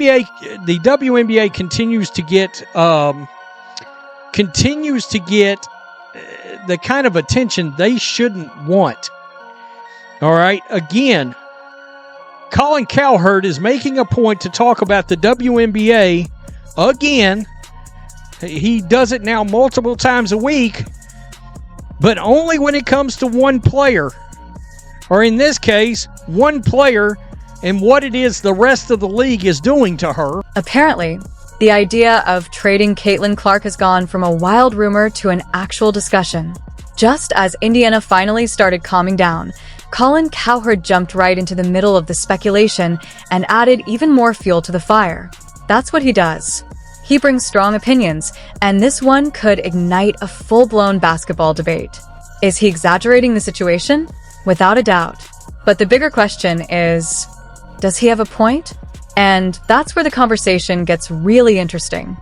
WNBA continues to get the kind of attention they shouldn't want. All right, again, Colin Cowherd is making a point to talk about the WNBA again. He does it now multiple times a week, but only when it comes to one player, or in this case, one player and what it is the rest of the league is doing to her. Apparently, the idea of trading Caitlin Clark has gone from a wild rumor to an actual discussion. Just as Indiana finally started calming down, Colin Cowherd jumped right into the middle of the speculation and added even more fuel to the fire. That's what he does. He brings strong opinions, and this one could ignite a full-blown basketball debate. Is he exaggerating the situation? Without a doubt. But the bigger question is, does he have a point? And that's where the conversation gets really interesting.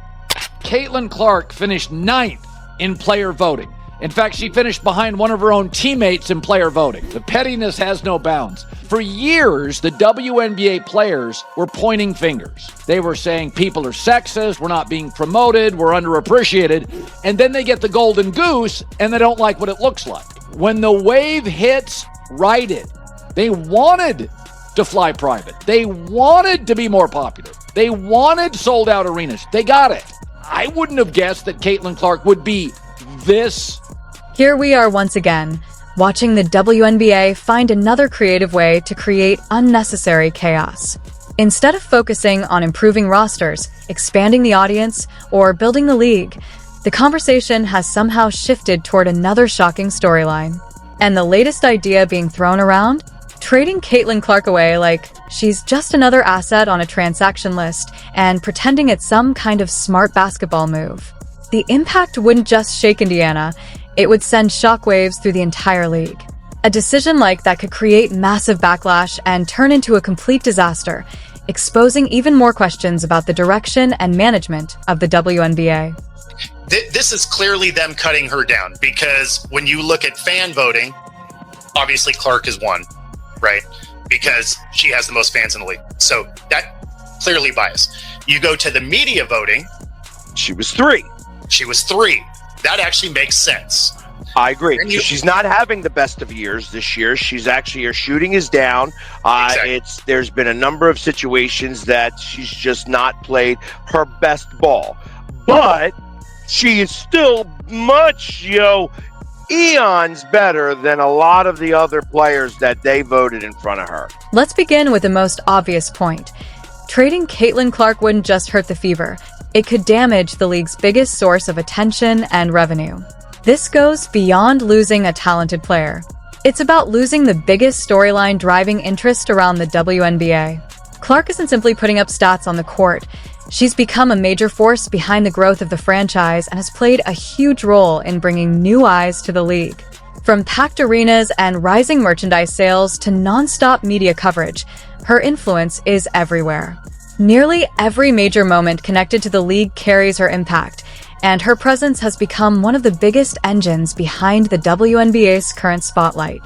Caitlin Clark finished 9th in player voting. In fact, she finished behind one of her own teammates in player voting. The pettiness has no bounds. For years, the WNBA players were pointing fingers. They were saying people are sexist, we're not being promoted, we're underappreciated, and then they get the golden goose and they don't like what it looks like. When the wave hits, ride it. They wanted to fly private. They wanted to be more popular. They wanted sold out arenas. They got it. I wouldn't have guessed that Caitlin Clark would be this. Here we are once again, watching the WNBA find another creative way to create unnecessary chaos. Instead of focusing on improving rosters, expanding the audience, or building the league, the conversation has somehow shifted toward another shocking storyline. And the latest idea being thrown around? Trading Caitlin Clark away like she's just another asset on a transaction list and pretending it's some kind of smart basketball move. The impact wouldn't just shake Indiana, it would send shockwaves through the entire league. A decision like that could create massive backlash and turn into a complete disaster, exposing even more questions about the direction and management of the WNBA. This is clearly them cutting her down, because when you look at fan voting, obviously Clark is one, right? Because she has the most fans in the league. So that clearly biased. You go to the media voting. She was 3. She was 3. That actually makes sense. I agree. She's not having the best of years this year. She's actually, her shooting is down. Exactly. There's been a number of situations that she's just not played her best ball. But she is still much, eons better than a lot of the other players that they voted in front of her. Let's begin with the most obvious point. Trading Caitlin Clark wouldn't just hurt the fever. It could damage the league's biggest source of attention and revenue. This goes beyond losing a talented player. It's about losing the biggest storyline driving interest around the WNBA. Clark isn't simply putting up stats on the court. She's become a major force behind the growth of the franchise and has played a huge role in bringing new eyes to the league. From packed arenas and rising merchandise sales to non-stop media coverage, her influence is everywhere. Nearly every major moment connected to the league carries her impact, and her presence has become one of the biggest engines behind the WNBA's current spotlight.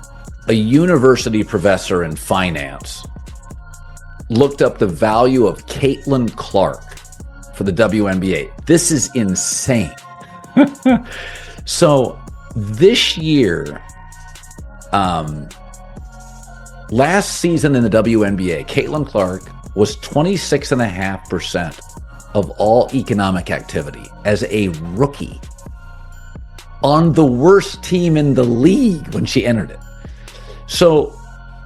A university professor in finance looked up the value of Caitlin Clark for the WNBA. This is insane. So this year, last season in the WNBA, Caitlin Clark was 26.5% of all economic activity as a rookie on the worst team in the league when she entered it. So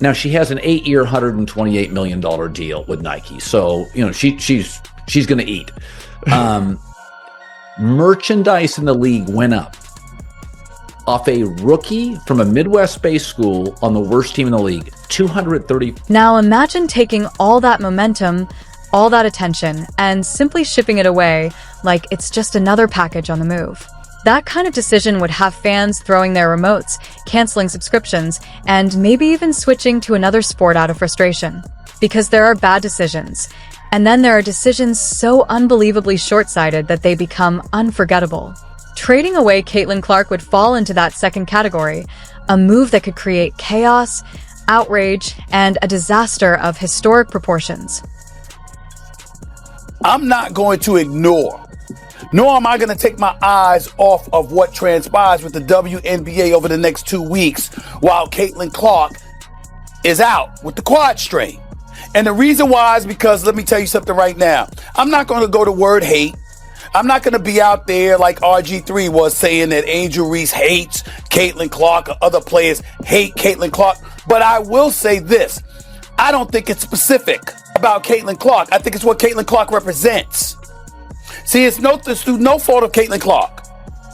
now she has an 8-year, $128 million deal with Nike. So, she's going to eat. Merchandise in the league went up off a rookie from a Midwest-based school on the worst team in the league, 230. Now imagine taking all that momentum, all that attention, and simply shipping it away like it's just another package on the move. That kind of decision would have fans throwing their remotes, canceling subscriptions, and maybe even switching to another sport out of frustration. Because there are bad decisions, and then there are decisions so unbelievably short-sighted that they become unforgettable. Trading away Caitlin Clark would fall into that second category, a move that could create chaos, outrage, and a disaster of historic proportions. I'm not going to ignore, nor am I going to take my eyes off of what transpires with the WNBA over the next 2 weeks while Caitlin Clark is out with the quad strain. And the reason why is because, let me tell you something right now. I'm not going to go to word hate. I'm not going to be out there like RG3 was saying that Angel Reese hates Caitlin Clark or other players hate Caitlin Clark. But I will say this. I don't think it's specific about Caitlin Clark. I think it's what Caitlin Clark represents. See, it's no fault of Caitlin Clark.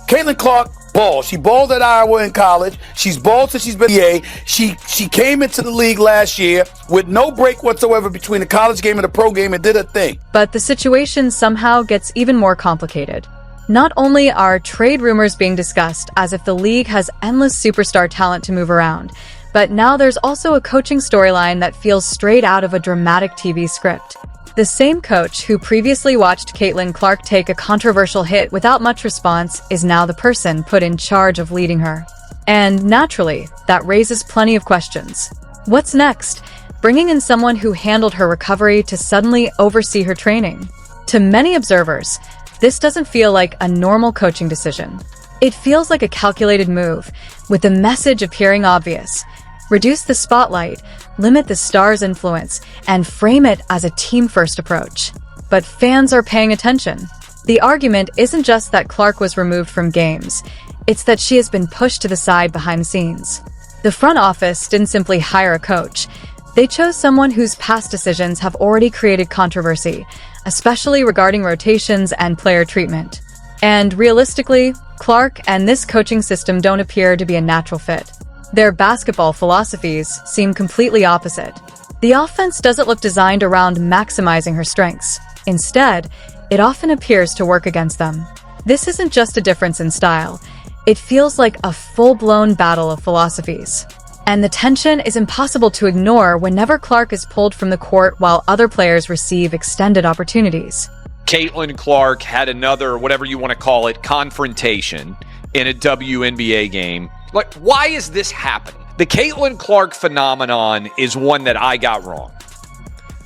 Caitlin Clark balls. She balled at Iowa in college. She's balled since she's been in the NBA. She came into the league last year with no break whatsoever between the college game and the pro game and did her thing. But the situation somehow gets even more complicated. Not only are trade rumors being discussed as if the league has endless superstar talent to move around, but now there's also a coaching storyline that feels straight out of a dramatic TV script. The same coach who previously watched Caitlin Clark take a controversial hit without much response is now the person put in charge of leading her. And naturally, that raises plenty of questions. What's next? Bringing in someone who handled her recovery to suddenly oversee her training? To many observers, this doesn't feel like a normal coaching decision. It feels like a calculated move, with the message appearing obvious. Reduce the spotlight, limit the star's influence, and frame it as a team-first approach. But fans are paying attention. The argument isn't just that Clark was removed from games, it's that she has been pushed to the side behind the scenes. The front office didn't simply hire a coach. They chose someone whose past decisions have already created controversy, especially regarding rotations and player treatment. And realistically, Clark and this coaching system don't appear to be a natural fit. Their basketball philosophies seem completely opposite. The offense doesn't look designed around maximizing her strengths. Instead, it often appears to work against them. This isn't just a difference in style. It feels like a full-blown battle of philosophies. And the tension is impossible to ignore whenever Clark is pulled from the court while other players receive extended opportunities. Caitlin Clark had another, whatever you want to call it, confrontation in a WNBA game. Like, why is this happening? The Caitlin Clark phenomenon is one that I got wrong.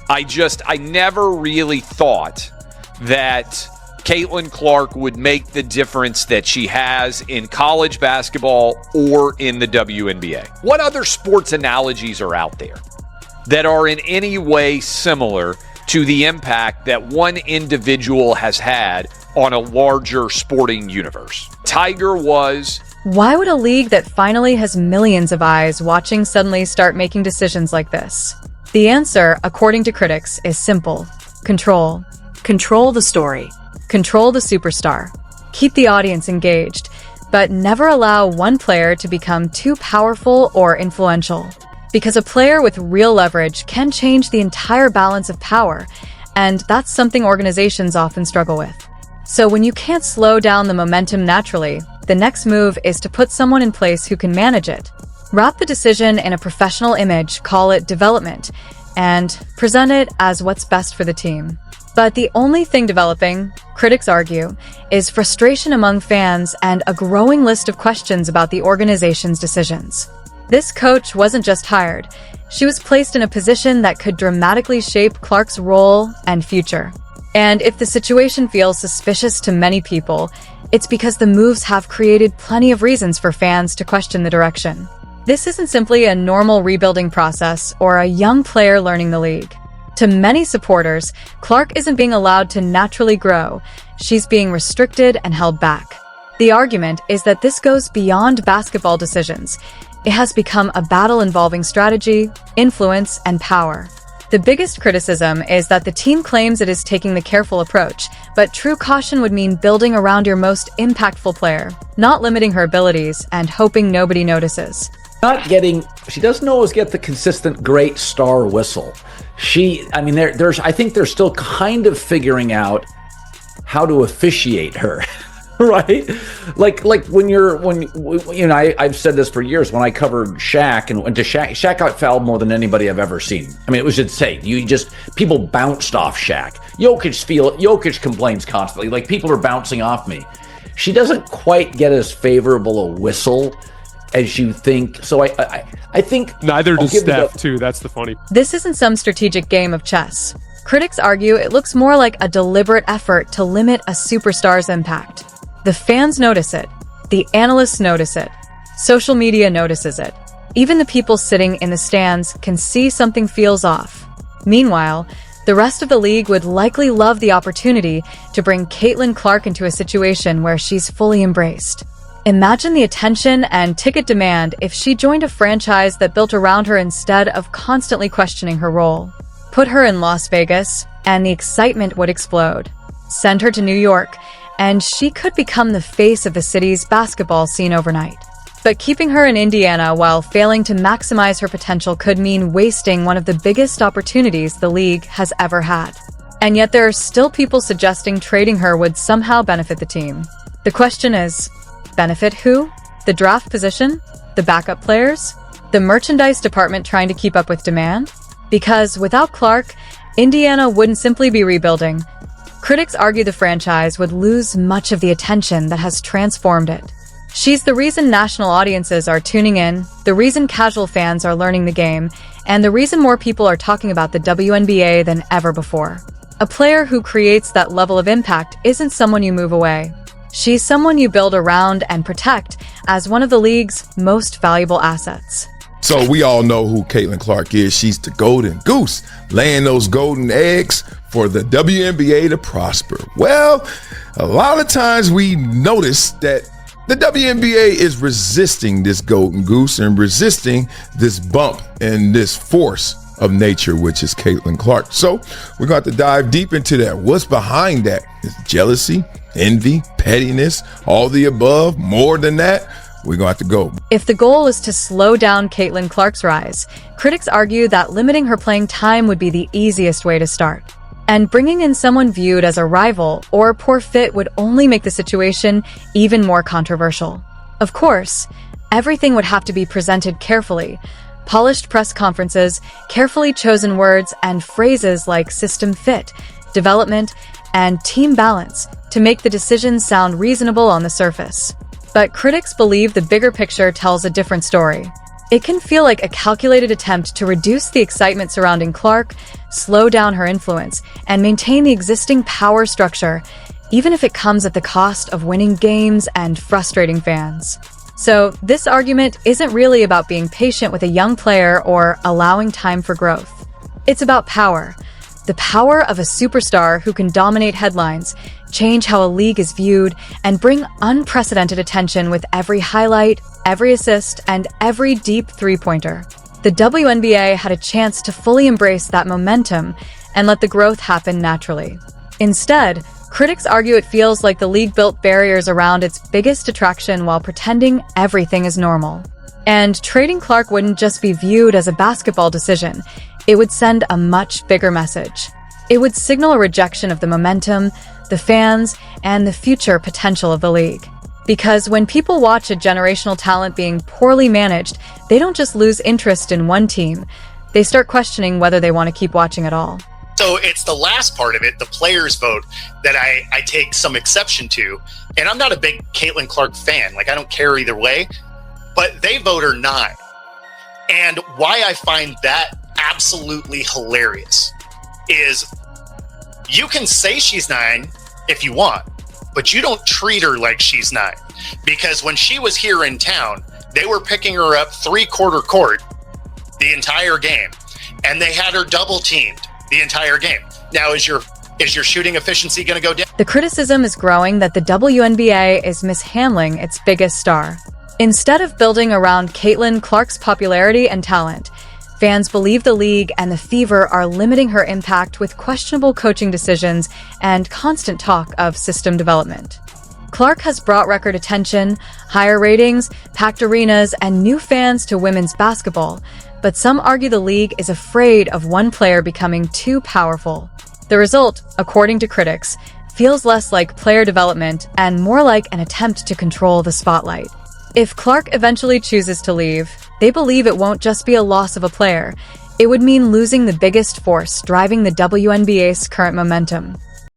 I never really thought that Caitlin Clark would make the difference that she has in college basketball or in the WNBA. What other sports analogies are out there that are in any way similar to the impact that one individual has had on a larger sporting universe? Tiger was... Why would a league that finally has millions of eyes watching suddenly start making decisions like this? The answer, according to critics, is simple. Control. Control the story. Control the superstar. Keep the audience engaged, but never allow one player to become too powerful or influential. Because a player with real leverage can change the entire balance of power, and that's something organizations often struggle with. So when you can't slow down the momentum naturally, the next move is to put someone in place who can manage it. Wrap the decision in a professional image, call it development, and present it as what's best for the team. But the only thing developing, critics argue, is frustration among fans and a growing list of questions about the organization's decisions. This coach wasn't just hired. She was placed in a position that could dramatically shape Clark's role and future. And if the situation feels suspicious to many people, it's because the moves have created plenty of reasons for fans to question the direction. This isn't simply a normal rebuilding process or a young player learning the league. To many supporters, Clark isn't being allowed to naturally grow. She's being restricted and held back. The argument is that this goes beyond basketball decisions. It has become a battle involving strategy, influence, and power. The biggest criticism is that the team claims it is taking the careful approach, but true caution would mean building around your most impactful player, not limiting her abilities and hoping nobody notices. She doesn't always get the consistent great star whistle. I think they're still kind of figuring out how to officiate her. Right? Like when I've said this for years when I covered Shaq and went to Shaq got fouled more than anybody I've ever seen. I mean, it was insane. People bounced off Shaq. Jokic complains constantly. Like, people are bouncing off me. She doesn't quite get as favorable a whistle as you think. So I think neither does Steph too. That's the funny. This isn't some strategic game of chess. Critics argue it looks more like a deliberate effort to limit a superstar's impact. The fans notice it. The analysts notice it. Social media notices it. Even the people sitting in the stands can see something feels off. Meanwhile, the rest of the league would likely love the opportunity to bring Caitlin Clark into a situation where she's fully embraced. Imagine the attention and ticket demand if she joined a franchise that built around her instead of constantly questioning her role. Put her in Las Vegas, and the excitement would explode. Send her to New York, and she could become the face of the city's basketball scene overnight. But keeping her in Indiana while failing to maximize her potential could mean wasting one of the biggest opportunities the league has ever had. And yet there are still people suggesting trading her would somehow benefit the team. The question is, benefit who? The draft position? The backup players? The merchandise department trying to keep up with demand? Because without Clark, Indiana wouldn't simply be rebuilding. Critics argue the franchise would lose much of the attention that has transformed it. She's the reason national audiences are tuning in, the reason casual fans are learning the game, and the reason more people are talking about the WNBA than ever before. A player who creates that level of impact isn't someone you move away. She's someone you build around and protect as one of the league's most valuable assets. So we all know who Caitlin Clark is. She's the golden goose, laying those golden eggs for the WNBA to prosper. Well, a lot of times we notice that the WNBA is resisting this golden goose and resisting this bump and this force of nature, which is Caitlin Clark. So we're going to dive deep into that. What's behind that? Is jealousy, envy, pettiness, all the above, more than that? We're going to have to go. If the goal is to slow down Caitlin Clark's rise, critics argue that limiting her playing time would be the easiest way to start. And bringing in someone viewed as a rival or a poor fit would only make the situation even more controversial. Of course, everything would have to be presented carefully. Polished press conferences, carefully chosen words, and phrases like system fit, development, and team balance to make the decision sound reasonable on the surface. But critics believe the bigger picture tells a different story. It can feel like a calculated attempt to reduce the excitement surrounding Clark, slow down her influence, and maintain the existing power structure, even if it comes at the cost of winning games and frustrating fans. So, this argument isn't really about being patient with a young player or allowing time for growth. It's about power. The power of a superstar who can dominate headlines, change how a league is viewed, and bring unprecedented attention with every highlight, every assist, and every deep three-pointer. The WNBA had a chance to fully embrace that momentum and let the growth happen naturally. Instead, critics argue it feels like the league built barriers around its biggest attraction while pretending everything is normal. And trading Clark wouldn't just be viewed as a basketball decision. It would send a much bigger message. It would signal a rejection of the momentum, the fans, and the future potential of the league. Because when people watch a generational talent being poorly managed, they don't just lose interest in one team. They start questioning whether they want to keep watching at all. So it's the last part of it, the players vote, that I take some exception to. And I'm not a big Caitlin Clark fan. Like, I don't care either way. But they vote her 9. And why I find that absolutely hilarious is you can say she's 9 if you want, but you don't treat her like she's 9. Because when she was here in town, they were picking her up 3/4 court the entire game, and they had her double teamed the entire game. Now, is your shooting efficiency going to go down? The criticism is growing that the WNBA is mishandling its biggest star. Instead of building around Caitlin Clark's popularity and talent, fans believe the league and the Fever are limiting her impact with questionable coaching decisions and constant talk of system development. Clark has brought record attention, higher ratings, packed arenas, and new fans to women's basketball, but some argue the league is afraid of one player becoming too powerful. The result, according to critics, feels less like player development and more like an attempt to control the spotlight. If Clark eventually chooses to leave, they believe it won't just be a loss of a player. It would mean losing the biggest force driving the WNBA's current momentum.